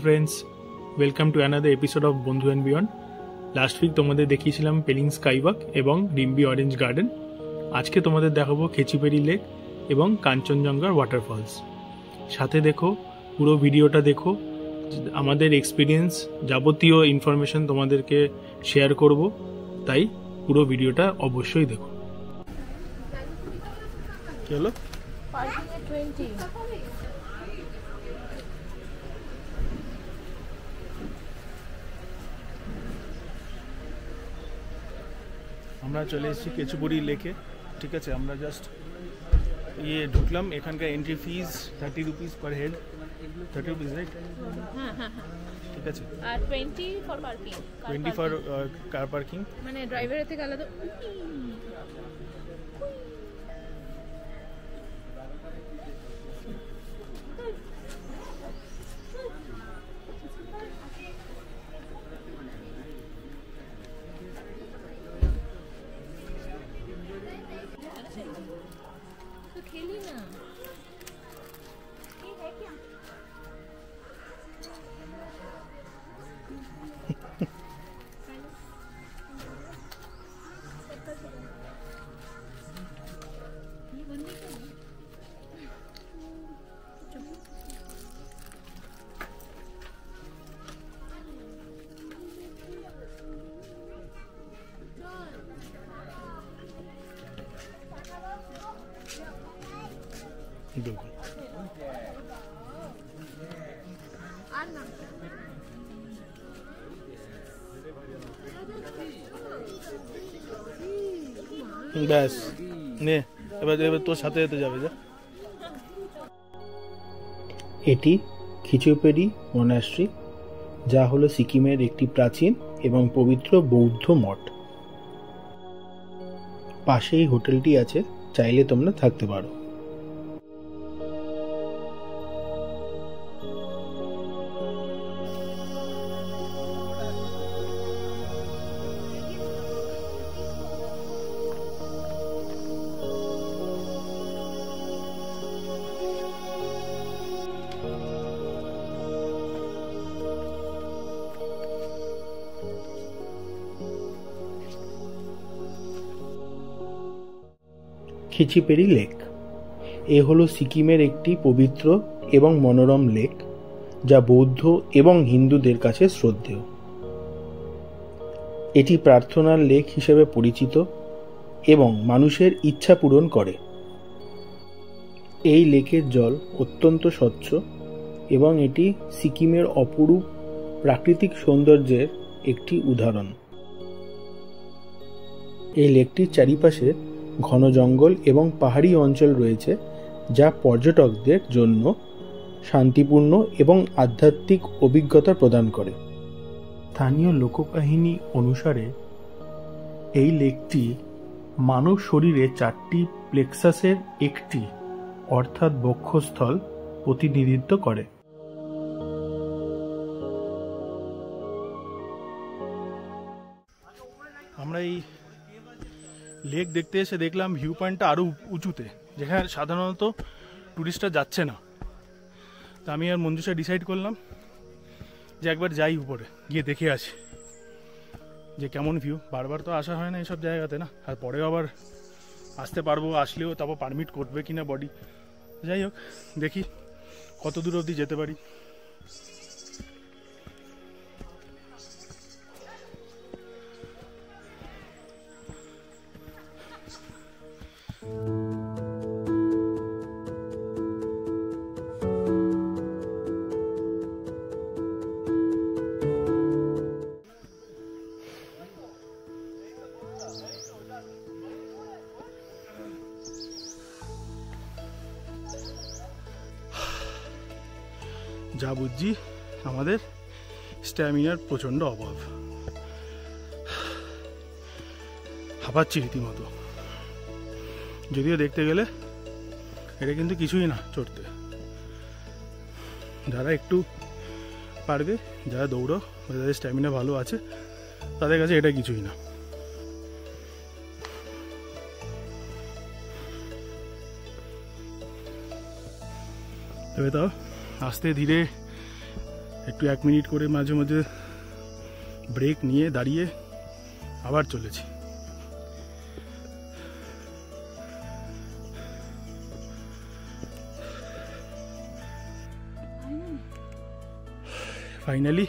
Friends, welcome to another episode of বন্ধু and beyond. Last week তোমাদের দেখিয়েছিলাম Pelling skywalk এবং ডিম্বি অরেঞ্জ গার্ডেন। আজকে তোমাদের দেখাবো খেচিপেরি লেক এবং কাঞ্চনজঙ্ঘার ওয়াটারফলস। সাথে দেখো, পুরো ভিডিওটা দেখো, আমাদের এক্সপিরিয়েন্স যাবতীয় ইনফরমেশন তোমাদেরকে শেয়ার করব, তাই পুরো ভিডিওটা অবশ্যই দেখো। কি হলো? আমরা চলে এসেছি কেচুপুরি লেকে। ঠিক আছে, আমরা জাস্ট ঢুকলাম। এখানকার এন্ট্রি ফিজ 30 rupees per head. 30 rupees, right? হ্যাঁ, ঠিক আছে। আর 20 for parking. 20 for car parking, মানে ড্রাইভারের থেকে আলাদা। ব্যাস নে, এবার তোর সাথে যেতে যাবে। যা। এটি খিচুপেরি মনাস্ট্রি, যা হলো সিকিমের একটি প্রাচীন এবং পবিত্র বৌদ্ধ মঠ। পাশেই হোটেলটি আছে, চাইলে তোমরা থাকতে পারো। খিচিপেরি লেক হলো সিকিমের একটি পবিত্র এবং মনোরম লেক, যা বৌদ্ধ এবং হিন্দুদের কাছে শ্রদ্ধেয়। এটি প্রার্থনার লেক হিসেবে পরিচিত এবং মানুষের ইচ্ছা পূরণ করে। এই লেকের জল অত্যন্ত স্বচ্ছ এবং এটি সিকিমের অপরূপ প্রাকৃতিক সৌন্দর্যের একটি উদাহরণ। এই লেকটির চারিপাশে ঘন জঙ্গল এবং পাহাড়ি অঞ্চল রয়েছে, যা পর্যটকদের জন্য শান্তিপূর্ণ এবং আধ্যাত্মিক অভিজ্ঞতা প্রদান করে। স্থানীয় লোককাহিনী অনুসারে এই লেকটি মানব শরীরে 4টি প্লেক্সাসের একটি অর্থাৎ বক্ষস্থল প্রতিনিধিত্ব করে। আমরা এই লেক দেখতে এসে দেখলাম ভিউ পয়েন্টটা আরও উঁচুতে, যেখানে সাধারণত টুরিস্টরা যাচ্ছে না। তা আমি আর মঞ্জুষা ডিসাইড করলাম যে একবার যাই উপরে গিয়ে দেখে আসি যে কেমন ভিউ। বারবার তো আসা হয় না এইসব জায়গাতে, না? আর পরেও আবার আসতে পারবো, আসলেও তারপর পারমিট করবে কিনা বডি। যাই হোক, দেখি কত দূর অবধি যেতে পারি। যা বুঝছি, আমাদের স্ট্যামিনার প্রচণ্ড অভাব। হাঁপাচ্ছি রীতিমতো। যদিও দেখতে গেলে এটা কিন্তু কিছুই না চড়তে। যারা একটু পারবে, যারা দৌড়ো, যাদের স্ট্যামিনা ভালো আছে, তাদের কাছে এটা কিছুই না। তবে তাও আস্তে ধীরে একটু 1 মিনিট করে মাঝে মাঝে ব্রেক নিয়ে দাঁড়িয়ে আবার চলেছি। ফাইনালি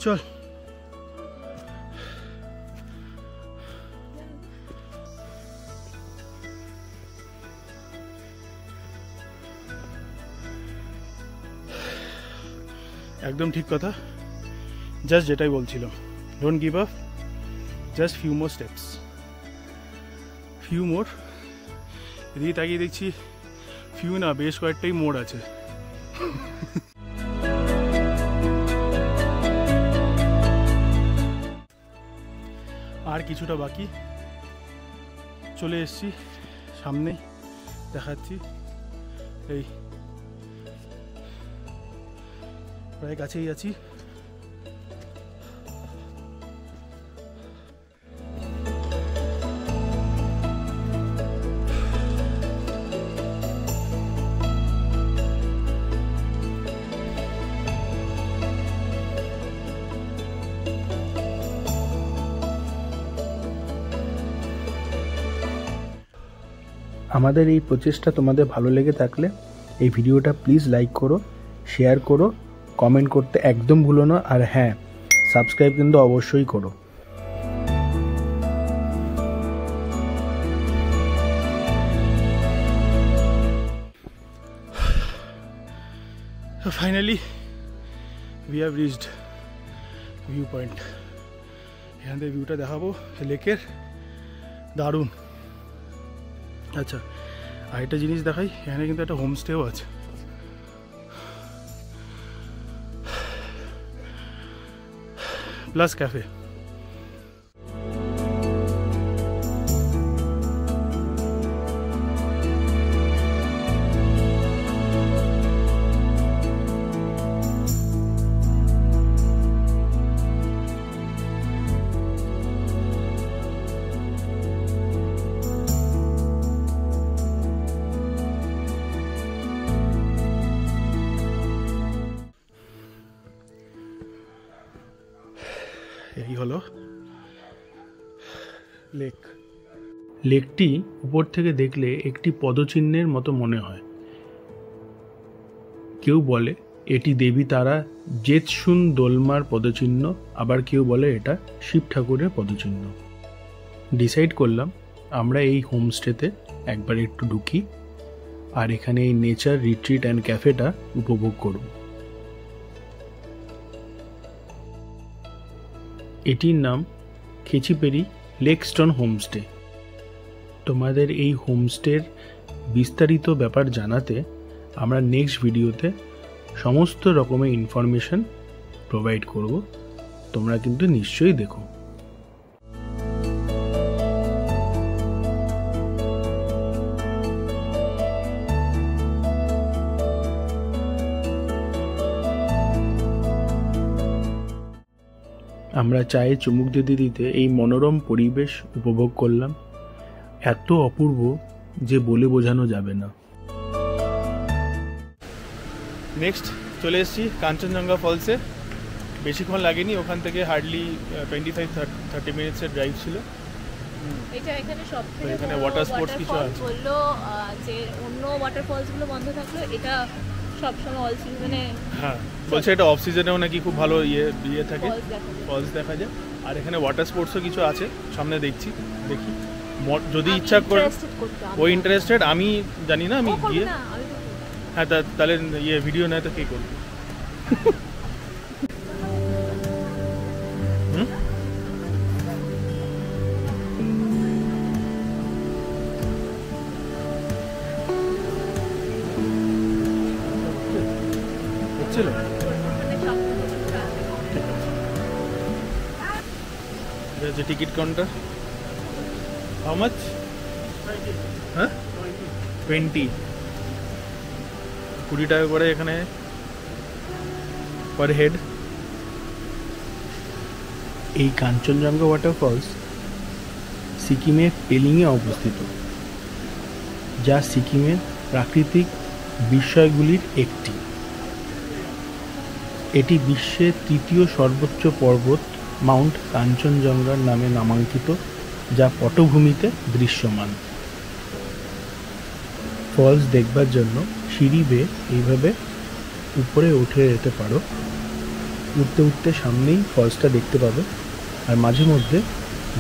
চল। একদম ঠিক কথা, জাস্ট যেটাই বলছিলাম, don't give up, just few more steps, few more. এদিকে তাকিয়ে দেখছি ফিউ না, বেশ কয়েকটাই মোড় আছে। আর কিছুটা বাকি, চলে এসছি সামনেই, দেখাচ্ছি। এই প্রায় কাছেই আছি। আমাদের এই প্রচেষ্টা তোমাদের ভালো লেগে থাকলে এই ভিডিওটা প্লিজ লাইক করো, শেয়ার করো, কমেন্ট করতে একদম ভুলো না। আর হ্যাঁ, সাবস্ক্রাইব কিন্তু অবশ্যই করো। Finally we have reached view point. এখান থেকে ভিউটা দেখাবো লেকের, দারুণ। আচ্ছা, আরেকটা জিনিস দেখাই, এখানে কিন্তু একটা হোমস্টেও আছে। Plus cafe. এই হলো লেক। লেকটি উপর থেকে দেখলে একটি পদচিহ্নের মতো মনে হয়। কেউ বলে এটি দেবী তারা জেতসুন দোলমার পদচিহ্ন, আবার কেউ বলে এটা শিব ঠাকুরের পদচিহ্ন। ডিসাইড করলাম আমরা এই হোমস্টেতে একবার একটু ঢুকি আর এখানে এই নেচার রিট্রিট অ্যান্ড ক্যাফেটা উপভোগ করব। এটির নাম খেচিপেরি লেকস্টোন হোমস্টে। তোমাদের এই হোমস্টের বিস্তারিত ব্যাপার জানাতে আমরা নেক্সট ভিডিওতে সমস্ত রকমের ইনফরমেশন প্রোভাইড করব, তোমরা কিন্তু নিশ্চয়ই দেখো। আমরা চায়ে চুমুক দিতে দিতে এই মনোরম পরিবেশ উপভোগ করলাম, এত অপূর্ব যে বলে বোঝানো যাবে না। নেক্সট চলে এসেছি কাঞ্চনজঙ্ঘা ফলসে। বেশিক্ষণ লাগেনি, ওখান থেকে হার্ডলি 25-30 মিনিটসের ড্রাইভ ছিল। এটা এখানে সবথেকে এখানে ওয়াটার স্পোর্টস কিছু আছে বললো যে অন্য ওয়াটারফলসগুলো বন্ধ থাকলো, এটা সবসময় অল সিজনে। হ্যাঁ, বলছে এটা অফ সিজনেও নাকি খুব ভালো ইয়ে থাকে, ফলস দেখা যায়। আর এখানে ওয়াটার স্পোর্টসও কিছু আছে, সামনে দেখি যদি ইচ্ছা করে। ও ইন্টারেস্টেড, আমি জানি না, আমি গিয়ে। হ্যাঁ, তাহলে ইয়ে ভিডিও নয় তো কে করবে? হচ্ছিল যে টিকিট কাউন্টার। How much? হ্যাঁ, 20 টাকা করে এখানে পার হেড। এই কাঞ্চনজঙ্ঘা ওয়াটারফলস সিকিমের পেলিংয়ে অবস্থিত, যা সিকিমের প্রাকৃতিক বিস্ময়গুলির একটি। এটি বিশ্বের তৃতীয় সর্বোচ্চ পর্বত মাউন্ট কাঞ্চনজঙ্ঘার নামে নামাঙ্কিত, যা পটভূমিতে দৃশ্যমান। ফলস দেখবার জন্য সিঁড়ি বেয়ে এইভাবে উপরে উঠে যেতে পারো। উঠতে উঠতে সামনেই ফলসটা দেখতে পাবে, আর মাঝে মধ্যে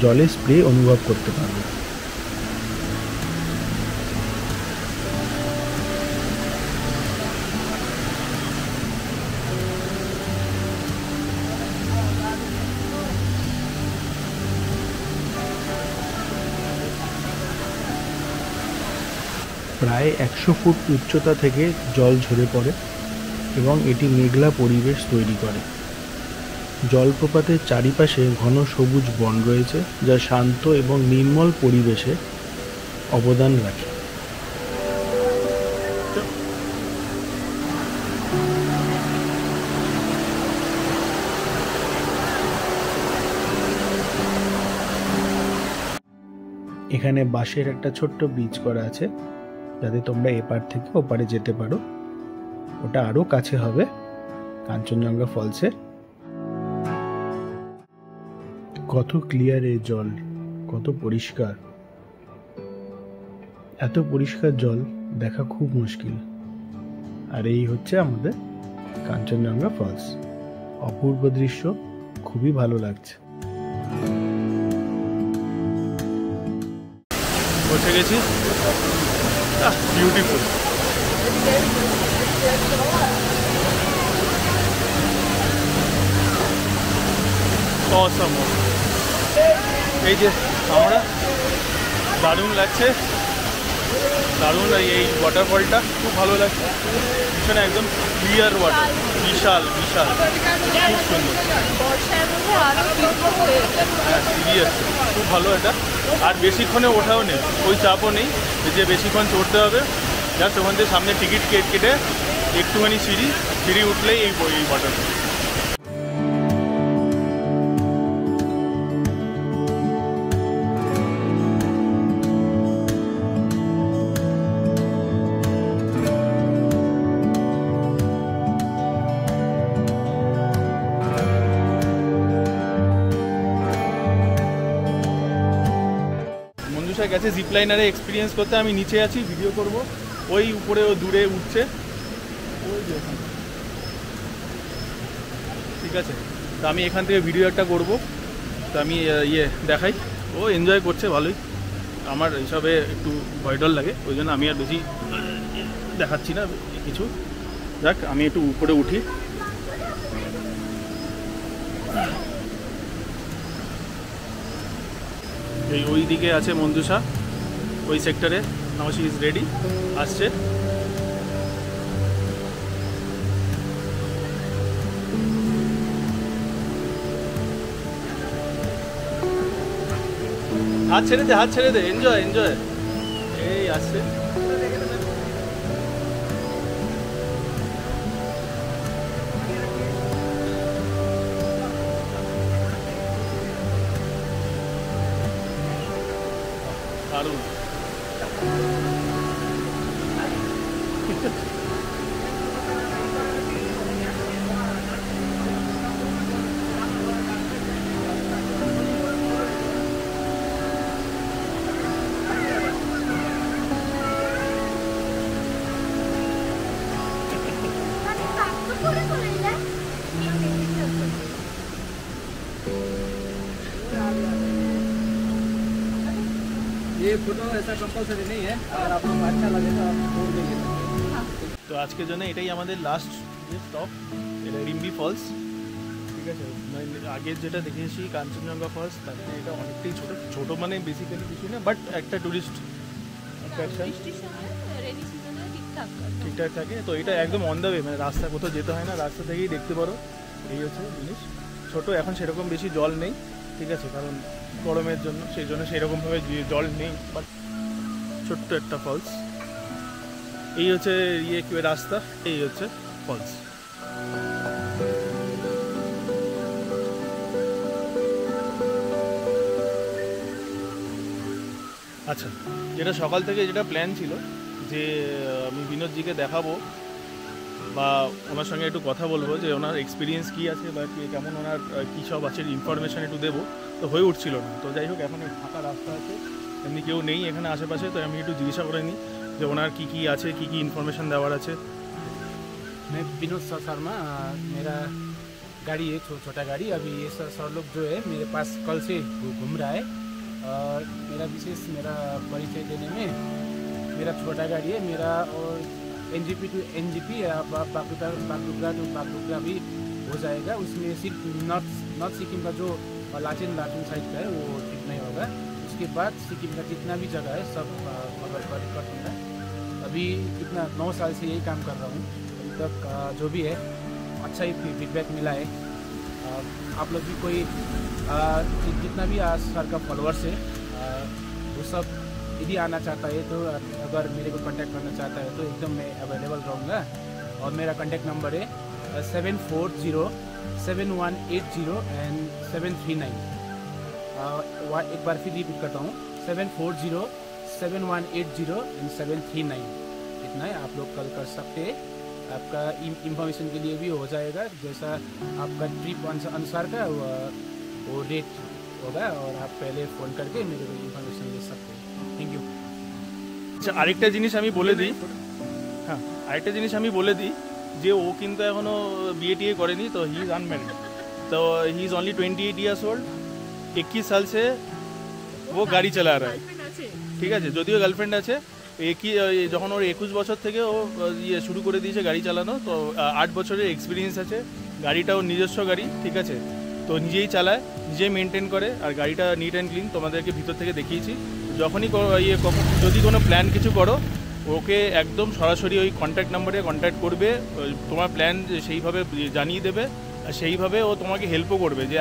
জলের স্প্রে অনুভব করতে পারবে। প্রায় 100 ফুট উচ্চতা থেকে জল ঝরে পড়ে এবং এটি মেঘলা পরিবেশ তৈরি করে। জলপ্রপাতের চারিপাশে ঘন সবুজ বন রয়েছে, যা শান্ত এবং নির্মল পরিবেশে অবদান রাখে। এখানে বাঁশের একটা ছোট্ট ব্রিজ করা আছে, যাতে তোমরা এপার থেকে ওপারে যেতে পারো। ওটা আরো কাছে হবে কাঞ্চনজঙ্ঘা ফলসে। কত ক্লিয়ার এই জল, কত পরিষ্কার। এত পরিষ্কার জল দেখা খুব মুশকিল। আর এই হচ্ছে আমাদের কাঞ্চনজঙ্ঘা ফলস। অপূর্ব দৃশ্য, খুবই ভালো লাগছে। পৌঁছে গেছি। বিউটিফুল। অসম। এই যে আমরা দারুণ লাগছে, দারুণ। এই ওয়াটারফলটা খুব ভালো লাগছে। পিছনে একদম ক্লিয়ার ওয়াটার, বিশাল বিশাল, খুব সুন্দর। হ্যাঁ, সিরিয়াস, খুব ভালো এটা। আর বেশিক্ষণে ওঠাও নেই, ওই চাপও নেই যে বেশিক্ষণ চড়তে হবে। জাস্ট ওখান থেকে সামনে টিকিট কেটে একটুখানি সিঁড়ি উঠলেই এই ওয়াটারফল। গেছে জিপলাইনারে এক্সপিরিয়েন্স করতে। আমি নিচে আছি, ভিডিও করব। ওই উপরে ও দূরে উঠছে, ওই যে। ঠিক আছে, তো আমি এখান থেকে ভিডিও একটা করব। তো আমি দেখাই। ও এনজয় করছে ভালোই। আমার এইসবে একটু ভয় ডর লাগে, ওই জন্য আমি আর বেশি দেখাচ্ছি না কিছু। যাক, আমি একটু উপরে উঠি। এই ওই দিকে আছে মঞ্জুষা, ওই সেক্টরে। নাও শি ইজ রেডি, আসছে। হাত ছেড়ে দে, এনজয় এনজয়। এই আসছে। দারুণ। ये फोटो ऐसा कंपलसरी नहीं है, अगर आपको अच्छा लगे तो आप छोड़ देंगे। তো আজকের জন্য এটাই আমাদের লাস্ট যে স্টপ, এটা রিম্বি ফলস। ঠিক আছে, আগের যেটা দেখেছি কাঞ্চনজঙ্ঘা ফলস, তার মানে এটা অনেকটাই ছোট মানে বেসিক্যালি কিছু না, বাট একটা টুরিস্ট অ্যাট্রাকশন ঠিকঠাক থাকে। তো এটা একদম অন দ্য ওয়ে, মানে রাস্তা কোথাও যেতে হয় না, রাস্তা থেকেই দেখতে পারো। এই হচ্ছে জিনিস। ছোট, এখন সেরকম বেশি জল নেই, ঠিক আছে, কারণ গরমের জন্য, সেই জন্য সেরকমভাবে জল নেই, বাট ছোট্ট একটা ফলস। এই হচ্ছে রাস্তা, এই হচ্ছে ফলস। আচ্ছা, যেটা সকাল থেকে যেটা প্ল্যান ছিল যে আমি বিনোদজিকে দেখাবো বা ওনার সঙ্গে একটু কথা বলবো যে ওনার এক্সপিরিয়েন্স কী আছে বা কেমন ওনার কী সব আছে ইনফরমেশান একটু দেবো, তো হয়ে উঠছিল না। তো যাই হোক, এখন ফাঁকা রাস্তা আছে, এমনি কেউ নেই এখানে আশেপাশে, তো আমি একটু জিজ্ঞাসা করে নিই যে ওনার কী কী আছে, কী কী ইনফরমেশান দেওয়ার আছে। मैं विनोद शर्मा, मेरा गाड़ी है, छोटा गाड़ी। अभी ये सर लोग जो है मेरे पास कल से घूम रहा है, और मेरा विशेष मेरा परिचय देने में, मेरा छोटा गाड़ी है मेरा, और एनजीपी टू एनजीपी बागडोगरा भी हो जाएगा। उसमें सिर्फ नॉर्थ सिक्किम का जो लाचेन साइड का है वो ठीक नहीं होगा। उसके बाद सिक्किम का जितना भी जगह है सब कवर कर दूँगा। अभी कितना 9 साल से यही काम कर रहा हूँ, अभी तक जो भी है अच्छा ही फीडबैक मिला है। आप लोग भी कोई जितना भी सर का फॉलोअर्स है वो सब यदि आना चाहता है तो अगर मेरे को कांटेक्ट करना चाहता है तो एकदम मैं अवेलेबल रहूँगा। और मेरा कांटेक्ट नंबर है 7407180739। एक बार फिर रिपीट करता हूँ, 7407180739। इतना है, आप लोग कल कर सकते हैं। आपका इंफॉर्मेशन के लिए भी हो जाएगा, जैसा आपका ट्रिप अनुसार का वो रेट होगा, और आप पहले फ़ोन करके मेरे को इंफॉर्मेशन ले सकते हैं। Thank you. আচ্ছা, আরেকটা জিনিস আমি বলে দিই, হ্যাঁ আরেকটা জিনিস আমি বলে দিই যে ও কিন্তু এখনও বিয়ে টিয়ে করেনি, তো হি ইজ আনম্যারিড, तो he is only 28 years old. 21 साल से वो गाड़ी चला रहा है, ঠিক আছে। যদিও গার্লফ্রেন্ড আছে, যখন ওর 21 বছর থেকে ও শুরু করে দিয়েছে গাড়ি চালানো, তো 8 বছরের এক্সপিরিয়েন্স আছে। গাড়িটা ওর নিজস্ব গাড়ি, ঠিক আছে, তো নিজেই চালায়, নিজেই মেনটেন করে, আর গাড়িটা নিট অ্যান্ড ক্লিন। তোমাদেরকে ভিতর থেকে দেখিয়েছি। যখনই যদি কোনো প্ল্যান কিছু করো, ওকে একদম সরাসরি ওই কন্ট্যাক্ট নাম্বারে কন্ট্যাক্ট করবে, তোমার প্ল্যান সেইভাবে জানিয়ে দেবে, আর সেইভাবে ও তোমাকে হেল্পও করবে যে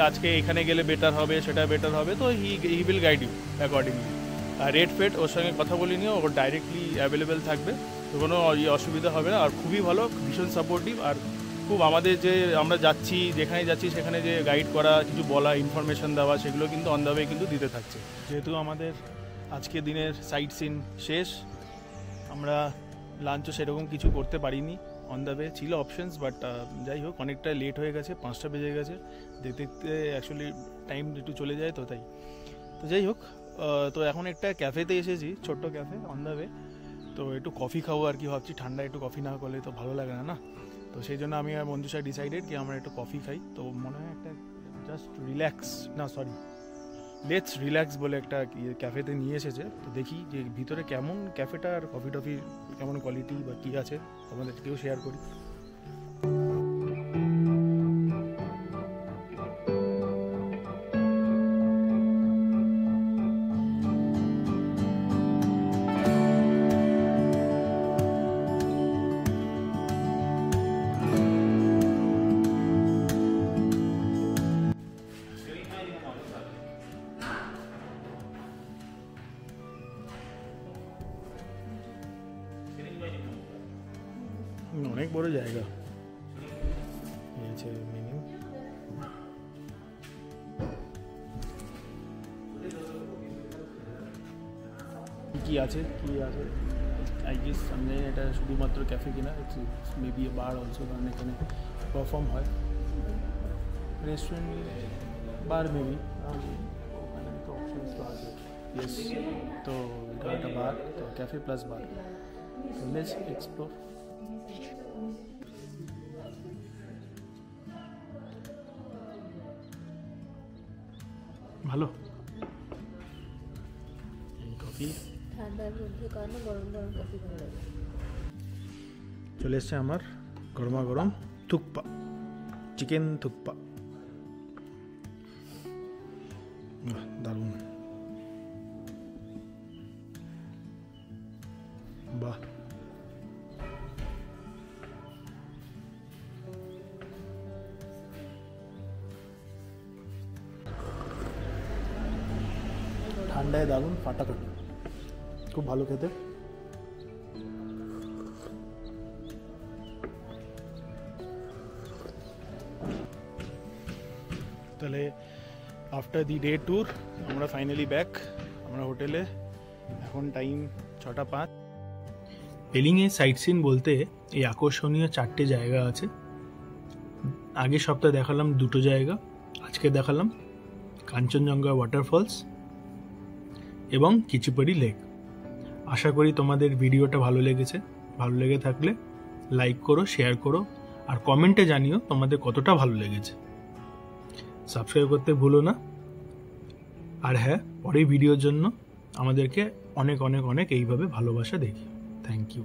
আজকে এখানে গেলে বেটার হবে, সেটা বেটার হবে, তো he will guide you accordingly. আর রেট ফেট ওর সঙ্গে কথা বলে নিও, ও ডাইরেক্টলি অ্যাভেলেবেল থাকবে, তো কোনো অসুবিধা হবে না। আর খুবই ভালো, ভীষণ সাপোর্টিভ, আর খুব আমাদের যে আমরা যাচ্ছি, যেখানে যাচ্ছি সেখানে যে গাইড করা, কিছু বলা, ইনফরমেশান দেওয়া, সেগুলো কিন্তু অন দ্য ওয়ে কিন্তু দিতে থাকছে। যেহেতু আমাদের আজকে দিনের সাইট সিন শেষ, আমরা লাঞ্চও সেরকম কিছু করতে পারিনি, অন দ্য ওয়ে ছিল অপশনস, বাট যাই হোক অনেকটা লেট হয়ে গেছে, 5টা বেজে গেছে, দেখতে দেখতে অ্যাকচুয়ালি টাইম একটু চলে যায়, তো তাই। তো যাই হোক, তো এখন একটা ক্যাফেতে এসেছি, ছোট্ট ক্যাফে অন দ্য ওয়ে, তো একটু কফি খাবো আর কি ভাবছি। ঠান্ডা একটু কফি না করলে তো ভালো লাগে না, তো সেই জন্য আমি আর মঞ্জুষা ডিসাইডেড কি আমরা একটু কফি খাই। তো মনে হয় একটা জাস্ট লেটস রিল্যাক্স বলে একটা ক্যাফেতে নিয়ে এসেছে, তো দেখি যে ভিতরে কেমন ক্যাফেটা, আর কফি টফি কেমন কোয়ালিটি বা কী আছে তোমাদেরকেও শেয়ার করি। অনেক বড় জায়গা, মেনু কি আছে আই গেস আমি জানি এটা শুধুমাত্র ক্যাফে কিনা, মেবি বার অলসো, কারণ এখানে পারফর্ম হয়, রেস্টুরেন্ট বার মেবি, ওখানে তো অপশনস তো আছে। ইয়েস, তো এটা একটা বার, তো ক্যাফে প্লাস বার, তো লেটস এক্সপ্লোর। ভালো কফি, ঠান্ডার মধ্যে কারণে গরম গরম কফি ভালো লাগে। চলে এসছে আমার গরমা গরম থুকপা, চিকেন থুকপা, দারুণ, বাহ। ঠান্ডায় দারুণ, ফাটাফাটি, খুব ভালো খেতে। তাহলে আফটার দি ডে ট্যুর আমরা ফাইনালি ব্যাক আমরা হোটেলে। এখন টাইম 6টা 5, পেলিংয়ে সাইট সিন বলতে এই আকর্ষণীয় 4টে জায়গা আছে। আগের সপ্তাহে দেখালাম 2টো জায়গা, আজকে দেখালাম কাঞ্চনজঙ্ঘা ওয়াটারফলস এবং কিচিপাড়ি লেক। আশা করি তোমাদের ভিডিওটা ভালো লেগেছে। ভালো লেগে থাকলে লাইক করো, শেয়ার করো, আর কমেন্টে জানিও তোমাদের কতটা ভালো লেগেছে। সাবস্ক্রাইব করতে ভুলো না। আর হ্যাঁ, পরের ভিডিওর জন্য আমাদেরকে অনেক অনেক অনেক এইভাবে ভালোবাসা দেখি। Thank you.